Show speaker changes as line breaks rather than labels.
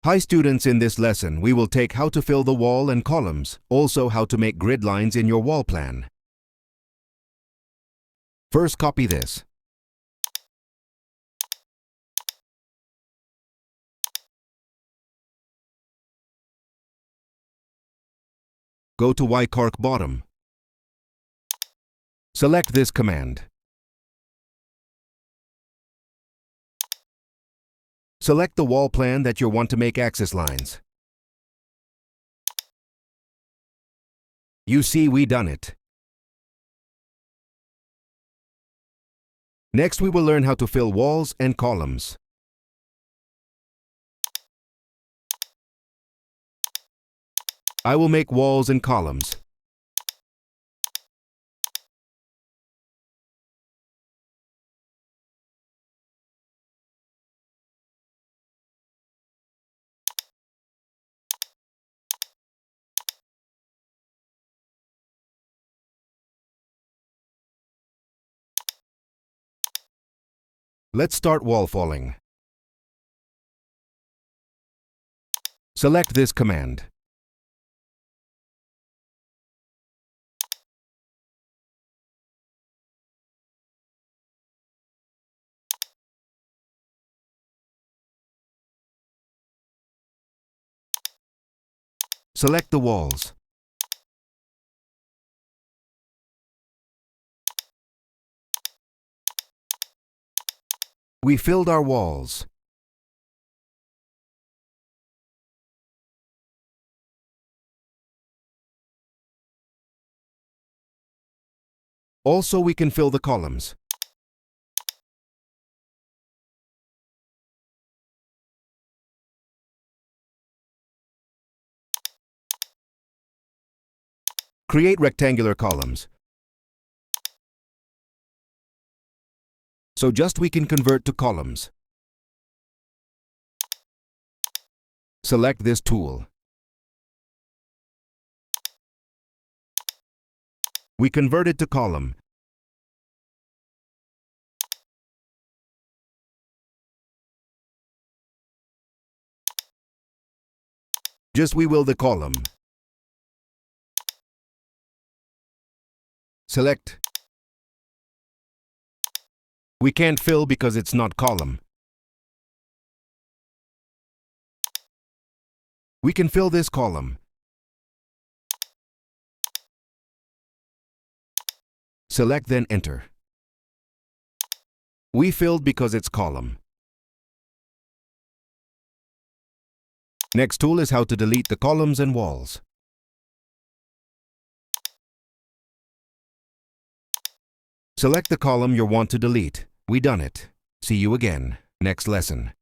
Hi students, in this lesson we will take how to fill the wall and columns, also how to make grid lines in your wall plan. First, copy this. Go to yqarch bottom. Select this command. Select the wall plan that you want to make axis lines. You see, we done it. Next, we will learn how to fill walls and columns. I will make walls and columns. Let's start wall falling. Select this command. Select the walls. We filled our walls. Also, we can fill the columns. Create rectangular columns. So just we can convert to columns. Select this tool. We convert it to column. Just we will the column. Select. We can't fill because it's not column. We can fill this column. Select, then enter. We filled because it's column. Next tool is how to delete the columns and walls. Select the column you want to delete. We done it. See you again next lesson.